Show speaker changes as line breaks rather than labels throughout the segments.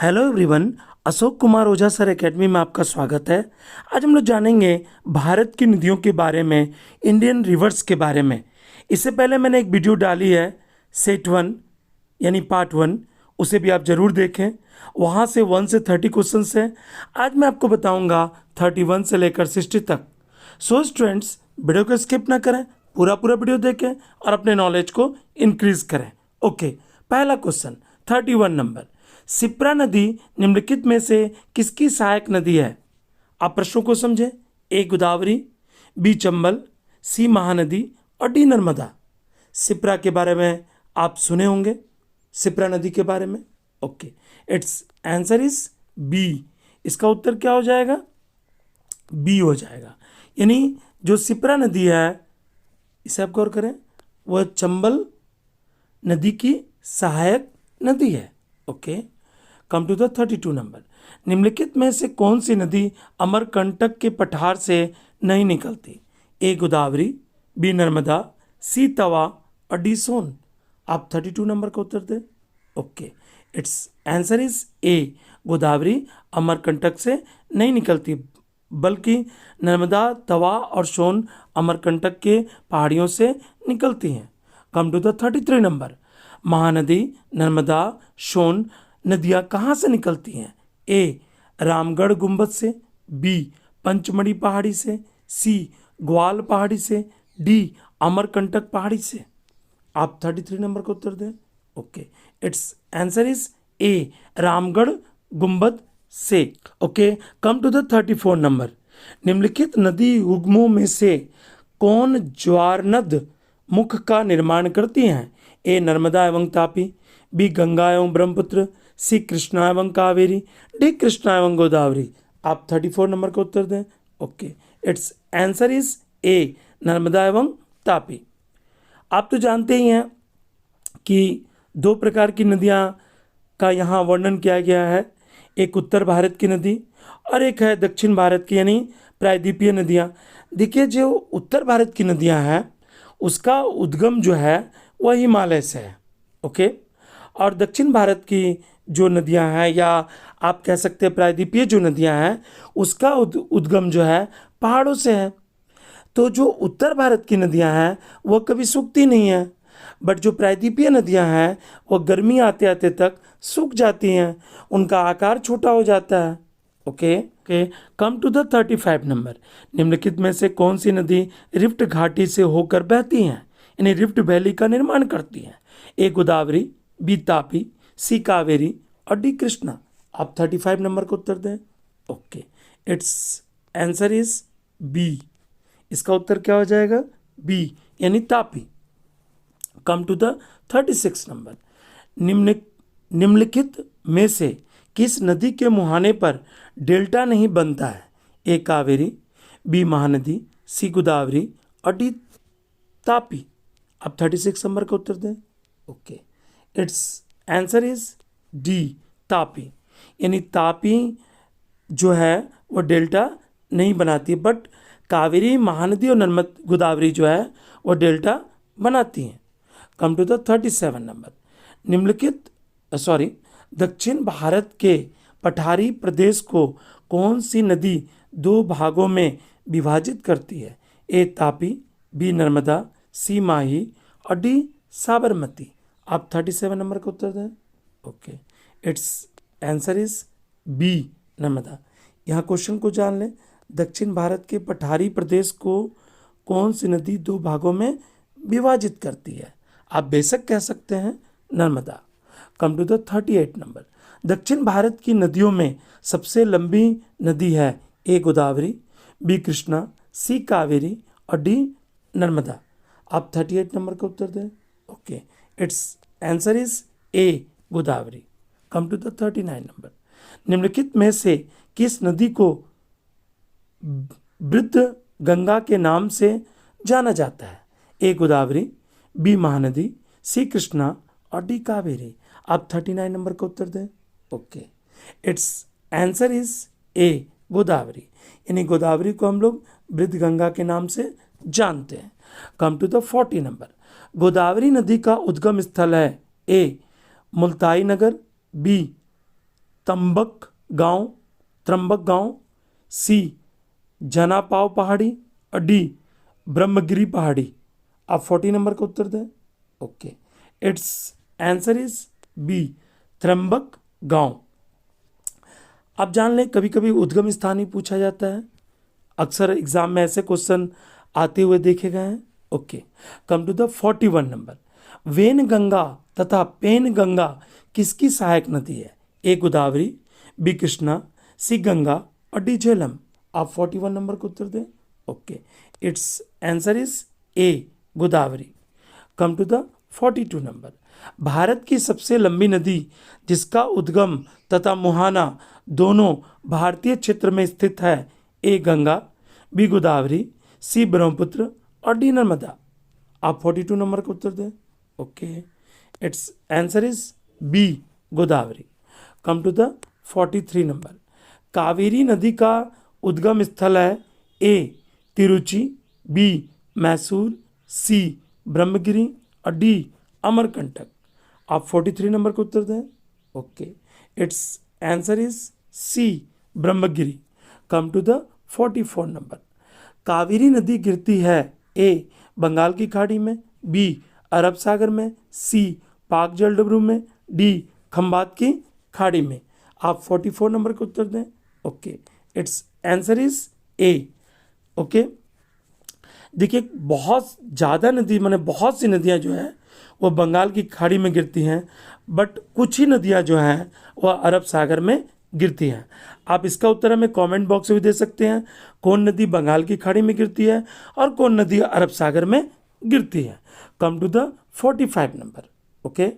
Hello everyone. Ashok Kumar Ojha sir academy में आपका स्वागत है। आज हम लोग जानेंगे भारत की नदियों के बारे में, इंडियन रिवर्स के बारे में। इससे पहले मैंने एक वीडियो डाली है सेट 1 यानी पार्ट 1, उसे भी आप ज़रूर देखें। वहाँ से 1 से 30 क्वेश्चंस हैं। आज मैं आपको बताऊंगा 31 से लेकर 60 तक। सो स्टूडेंट्स, वीडियो को स्किप ना करें, पूरा पूरा वीडियो देखें और अपने नॉलेज को इंक्रीज करें। ओके, पहला क्वेश्चन 31 नंबर। शिप्रा नदी निम्नलिखित में से किसकी सहायक नदी है? आप प्रश्नों को समझें। ए गोदावरी, बी चंबल, सी महानदी और डी नर्मदा। शिप्रा के बारे में आप सुने होंगे, शिप्रा नदी के बारे में। Okay, it's answer is B. इसका उत्तर क्या हो जाएगा? बी हो जाएगा। यानी जो शिप्रा नदी है, इसे आप गौर करें, वह चंबल नदी की सहायक नदी है। Okay, come to the 32 number. निम्नलिखित में से कौन सी नदी अमरकंटक के पठार से नहीं निकलती? ए गोदावरी, बी नर्मदा, सी तवा और डी सोन। आप 32 नंबर का उत्तर दें। Okay, it's answer is A. Godavari Amarkantak से नहीं निकलती, बल्कि नर्मदा, तवा और सोन अमरकंटक के पहाड़ियों से निकलती हैं। Come to the 33 number. Mahanadi, Narmada, Son नदियाँ कहाँ से निकलती हैं? ए रामगढ़ गुंबद से, बी पंचमढ़ी पहाड़ी से, सी ग्वाल पहाड़ी से, डी अमरकंटक पहाड़ी से। आप 33 नंबर का उत्तर दें। Okay, it's answer is A Ramgarh गुंबद से। Okay, come to the 34 number. निम्नलिखित नदी उद्गमों में से कौन ज्वारनद मुख का निर्माण करती हैं? ए नर्मदा एवं तापी, बी गंगा एवं ब्रह्मपुत्र, सी कृष्णा एवं कावेरी, डी कृष्णा एवं गोदावरी। आप 34 नंबर का उत्तर दें। Okay, it's answer is A Narmada एवं तापी। आप तो जानते ही हैं कि दो प्रकार की नदियां का यहाँ वर्णन किया गया है। एक उत्तर भारत की नदी और एक है दक्षिण भारत की, यानी प्रायद्वीपीय नदियाँ। देखिए, जो उत्तर भारत की नदियाँ हैं उसका उद्गम जो है वह हिमालय से है। ओके, और दक्षिण भारत की जो नदियां हैं, या आप कह सकते हैं प्रायद्वीपीय जो नदियां हैं, उसका उद्गम जो है पहाड़ों से है। तो जो उत्तर भारत की नदियां हैं वह कभी सूखती नहीं हैं, बट जो प्रायद्वीपीय नदियां हैं वह गर्मी आते आते तक सूख जाती हैं, उनका आकार छोटा हो जाता है। Okay okay, come to the 35 number. निम्नलिखित में से कौन सी नदी रिफ्ट घाटी से होकर बहती हैं, यानी रिफ्ट वैली का निर्माण करती हैं? A Godavari, B Tapi, C Kaveri और डी कृष्णा। आप 35 नंबर का उत्तर दें। Okay, it's answer is B. इसका उत्तर क्या हो जाएगा? बी, यानी Tapi. Come to the 36 number. निम्नलिखित में से किस नदी के मुहाने पर डेल्टा नहीं बनता है? ए कावेरी, बी महानदी, सी गोदावरी और डी तापी। आप 36 नंबर का उत्तर दें। Okay, it's answer is D Tapi. यानी तापी जो है वो डेल्टा नहीं बनाती, बट कावेरी, महानदी और नर्मदा, गोदावरी जो है वो डेल्टा बनाती हैं। Come to the 37 number. निम्नलिखित दक्षिण भारत के पठारी प्रदेश को कौन सी नदी दो भागों में विभाजित करती है? A Tapi, B Narmada, C Mahi और डी साबरमती। आप 37 नंबर का उत्तर दें। Okay, it's answer is B Narmada. यहाँ क्वेश्चन को जान लें। दक्षिण भारत के पठारी प्रदेश को कौन सी नदी दो भागों में विभाजित करती है? आप बेशक कह सकते हैं Narmada. Come to the 38 number. दक्षिण भारत की नदियों में सबसे लंबी नदी है? A Godavari, B Krishna, C Kaveri और डी नर्मदा। आप 38 नंबर का उत्तर दें। Okay, it's answer is A Godavari. Come to the 39 number. निम्नलिखित में से किस नदी को वृद्ध गंगा के नाम से जाना जाता है? A Godavari, B Mahanadi, C Krishna और डी कावेरी। आप 39 नंबर का उत्तर दें। Okay, it's answer is A Godavari. यानी गोदावरी को हम लोग वृद्ध गंगा के नाम से जानते हैं। Come to the 40 number. Godavari नदी का उद्गम स्थल है? ए मुल्ताई नगर, बी त्र्यंबक गांव, सी जनापाव पहाड़ी और डी ब्रह्मगिरी पहाड़ी। आप 40 नंबर का उत्तर दें। Okay, it's answer is B Trimbak गांव। आप जान लें, कभी कभी उद्गम स्थान ही पूछा जाता है, अक्सर एग्जाम में ऐसे क्वेश्चन आते हुए देखे गए हैं। Okay, come to the 41 number. Wainganga तथा पेन गंगा किसकी सहायक नदी है? A Godavari, B Krishna, C Ganga और डी झेलम। आप 41 नंबर को उत्तर दें। Okay, it's answer is A Godavari. Come to the 42 number. Bharat की सबसे लंबी नदी जिसका उद्गम तथा मुहाना दोनों भारतीय क्षेत्र में स्थित है? A Ganga, B Godavari, C Brahmaputra और डी नर्मदा। आप 42 नंबर का उत्तर दें। Okay, it's answer is B Godavari. Come to the 43 number. Kaveri नदी का उद्गम स्थल है? A Tiruchi, B Mysore, C Brahmagiri और डी अमरकंटक। आप 43 नंबर का उत्तर दें। Okay, it's answer is C Brahmagiri. Come to the 44 number. Kaveri नदी गिरती है? ए बंगाल की खाड़ी में, बी अरब सागर में, सी पाक जलडमरू में, डी खंबात की खाड़ी में। आप 44 नंबर का उत्तर दें। Okay, it's answer is A. Okay, देखिए बहुत ज़्यादा नदी माने बहुत सी नदियाँ जो हैं वो बंगाल की खाड़ी में गिरती हैं, बट कुछ ही नदियाँ जो हैं वह अरब सागर में गिरती हैं। आप इसका उत्तर हमें कमेंट बॉक्स में भी दे सकते हैं, कौन नदी बंगाल की खाड़ी में गिरती है और कौन नदी अरब सागर में गिरती है। Come to the 45 number. Okay,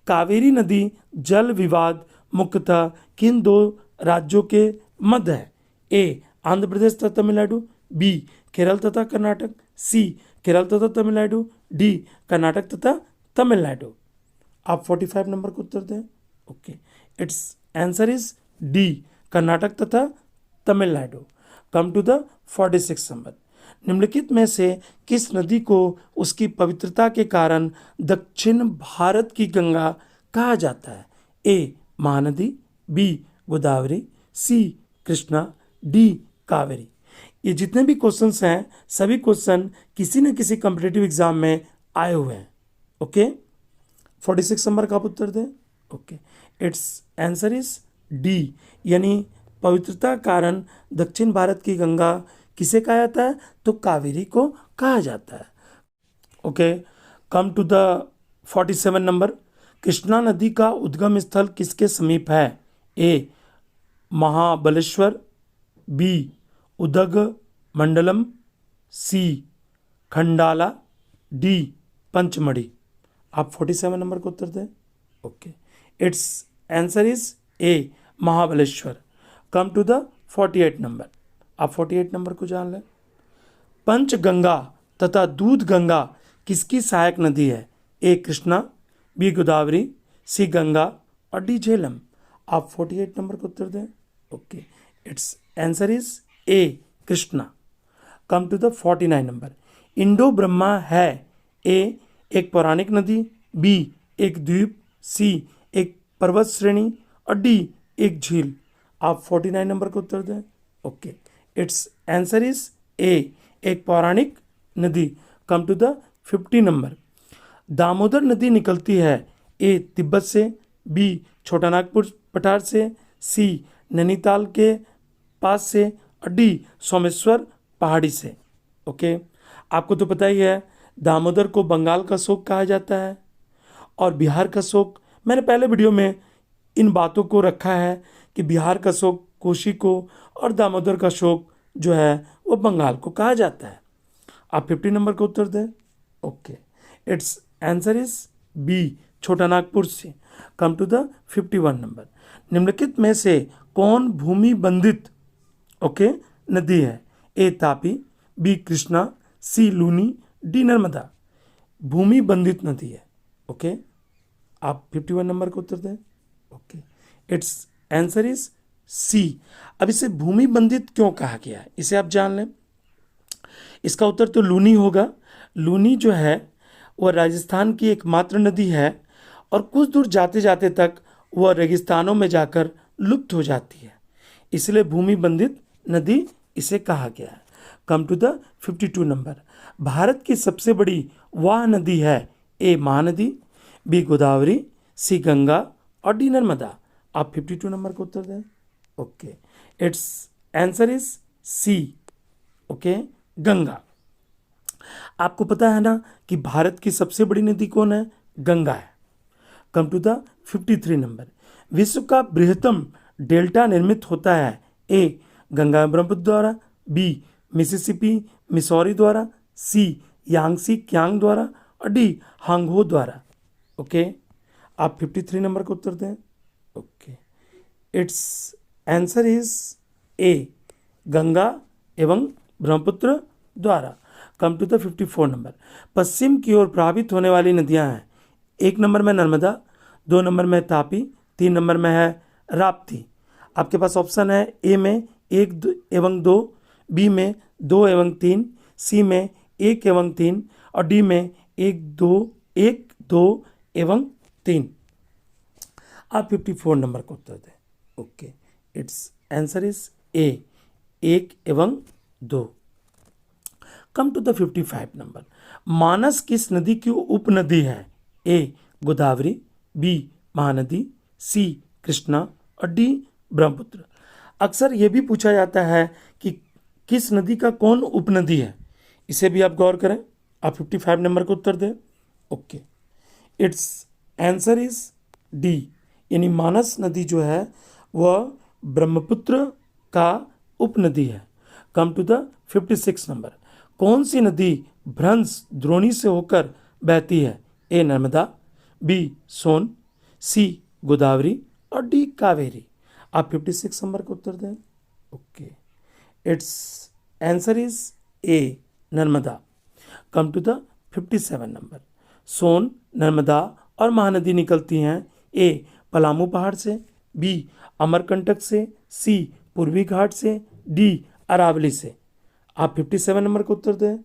Kaveri नदी जल विवाद मुख्यतः किन दो राज्यों के मध्य है? ए आंध्र प्रदेश तथा तमिलनाडु, बी केरल तथा कर्नाटक, सी केरल तथा तमिलनाडु, डी कर्नाटक तथा तमिलनाडु। आप 45 नंबर को उत्तर दें। Okay, it's answer is D Karnataka तथा Tamil Nadu. Come to the 46 number. निम्नलिखित में से किस नदी को उसकी पवित्रता के कारण दक्षिण भारत की गंगा कहा जाता है? A Mahanadi, B Godavari, C Krishna, D Kaveri. ये जितने भी क्वेश्चंस हैं सभी क्वेश्चन किसी न किसी कॉम्पिटिटिव एग्जाम में आए हुए हैं। ओके, 46 नंबर का आप उत्तर दें। Okay, it's answer is D, यानी पवित्रता कारण दक्षिण भारत की गंगा किसे कहा जाता है? तो कावेरी को कहा जाता है। Okay, come to the 47 number. Krishna नदी का उद्गम स्थल किसके समीप है? A Mahabaleshwar, B Udagamandalam, C Khandala, D Pachmarhi. आप 47 नंबर को उत्तर दें। Okay, it's answer is A Mahabaleshwar. Come to the 48 number. आप 48 नंबर को जान लें। पंचगंगा तथा दूध गंगा किसकी सहायक नदी है? A Krishna, B Godavari, C Ganga और डी झेलम। आप 48 नंबर को उत्तर दें। Okay, it's answer is A Krishna. Come to the 49 number. Indo Brahma है? ए एक पौराणिक नदी, बी एक द्वीप, सी एक पर्वत श्रेणी और डी एक झील। आप 49 नंबर को उत्तर दें। Okay, it's answer is A एक पौराणिक नदी। Come to the 50 number. Damodar नदी निकलती है? ए तिब्बत से, बी छोटानागपुर पठार से, सी नैनीताल के पास से और डी सोमेश्वर पहाड़ी से। ओके, आपको तो पता ही है दामोदर को बंगाल का शोक कहा जाता है और बिहार का शोक, मैंने पहले वीडियो में इन बातों को रखा है कि बिहार का शोक कोशी को और दामोदर का शोक जो है वो बंगाल को कहा जाता है। आप 50 नंबर का उत्तर दें। Okay, it's answer is B Chota Nagpur से। Come to the 51 number. निम्नलिखित में से कौन भूमि बंधित नदी है? A Tapi, B Krishna, C Luni, D Narmada. भूमि बंधित नदी है। ओके, आप 51 नंबर को उत्तर दें। Okay, it's answer is C. अब इसे भूमि बंधित क्यों कहा गया है इसे आप जान लें। इसका उत्तर तो लूनी होगा। लूनी जो है वह राजस्थान की एकमात्र नदी है और कुछ दूर जाते जाते तक वह रेगिस्तानों में जाकर लुप्त हो जाती है, इसलिए भूमि बंधित नदी इसे कहा गया है। Come to the 52 number. Bharat की सबसे बड़ी वह नदी है, A Mahanadi, B Godavari, C Ganga और डी नर्मदा। आप 52 नंबर का उत्तर दें। Okay, it's answer is C. Okay, Ganga. आपको पता है ना कि भारत की सबसे बड़ी नदी कौन है? गंगा है। Come to the 53 number. विश्व का बृहत्तम डेल्टा निर्मित होता है, ए गंगा ब्रह्मपुत्र द्वारा, बी मिसिसिपी मिसौरी द्वारा, सी यांगसी क्यांग द्वारा और डी हांगहो द्वारा। ओके, आप 53 नंबर का उत्तर दें। Okay, it's answer is A Ganga एवं ब्रह्मपुत्र द्वारा। Come to the 54 number. पश्चिम की ओर प्रभावित होने वाली नदियां हैं, एक नंबर में नर्मदा, दो नंबर में तापी, तीन नंबर में है राप्ती। आपके पास ऑप्शन है ए में एक एवं दो, बी में दो एवं तीन, सी में एक एवं तीन और डी में एक दो एवं तीन। आप 54 नंबर का उत्तर दें। Okay, it's answer is A एक एवं दो। Come to the 55 number. Manas किस नदी की उपनदी है? A Godavari, B Mahanadi, C Krishna और डी ब्रह्मपुत्र। अक्सर यह भी पूछा जाता है कि किस नदी का कौन उपनदी है, इसे भी आप गौर करें। आप 55 नंबर का उत्तर दें। Okay, it's answer is D, यानी मानस नदी जो है वह ब्रह्मपुत्र का उपनदी है। Come to the 56 number. कौन सी नदी भ्रंश द्रोणी से होकर बहती है? A Narmada, B Son, C Godavari और डी कावेरी। आप 56 नंबर का उत्तर दें। Okay, it's answer is A Narmada. Come to the 57 number. Son, Narmada और महानदी निकलती हैं, ए पलामू पहाड़ से, बी अमरकंटक से, सी पूर्वी घाट से, डी अरावली से। आप 57 नंबर का उत्तर दें।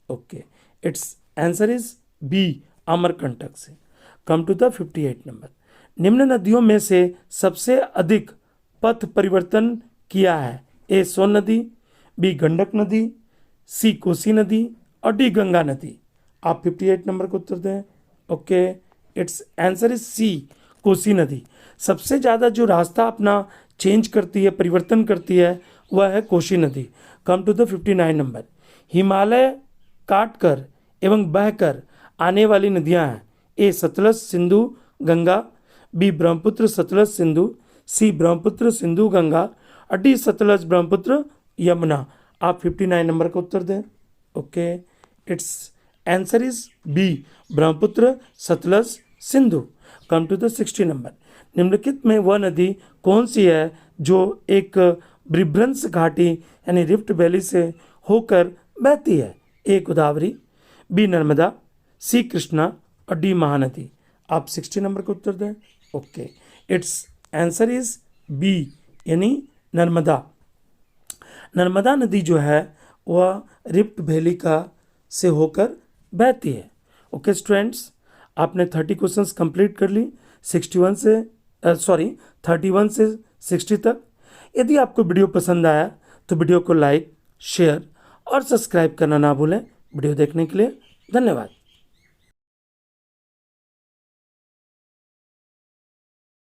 Okay, it's answer is B Amarkantak से। Come to the 58 number. निम्न नदियों में से सबसे अधिक पथ परिवर्तन किया है? ए सोन नदी, बी गंडक नदी, सी कोसी नदी और डी गंगा नदी। आप 58 नंबर का उत्तर दें। Okay, it's answer is C Kosi नदी। सबसे ज़्यादा जो रास्ता अपना चेंज करती है, परिवर्तन करती है, वह है कोसी नदी। Come to the 59 number. Himalaya काटकर एवं बहकर आने वाली नदियां हैं, A Sutlej Sindhu Ganga, B Brahmaputra Sutlej Sindhu, C Brahmaputra Sindhu Ganga और डी सतलज ब्रह्मपुत्र यमुना। आप 59 नंबर का उत्तर दें। Okay, it's answer is B Brahmaputra Sutlej Sindhu. Come to the 60 number. निम्नलिखित में वह नदी कौन सी है जो एक ब्रिभ्रंश घाटी यानी रिफ्ट वैली से होकर बहती है? A Godavari, B Narmada, C Krishna और डी महानदी। आप 60 नंबर का उत्तर दें। Okay, it's answer is B यानी नर्मदा। नर्मदा नदी जो है वह रिफ्ट वैली का से होकर बहती है। ओके स्टूडेंट्स, आपने 30 क्वेश्चंस कंप्लीट कर ली 31 से 31 से 60 तक। यदि आपको वीडियो पसंद आया तो वीडियो को लाइक, शेयर और सब्सक्राइब करना ना भूलें। वीडियो देखने के लिए धन्यवाद।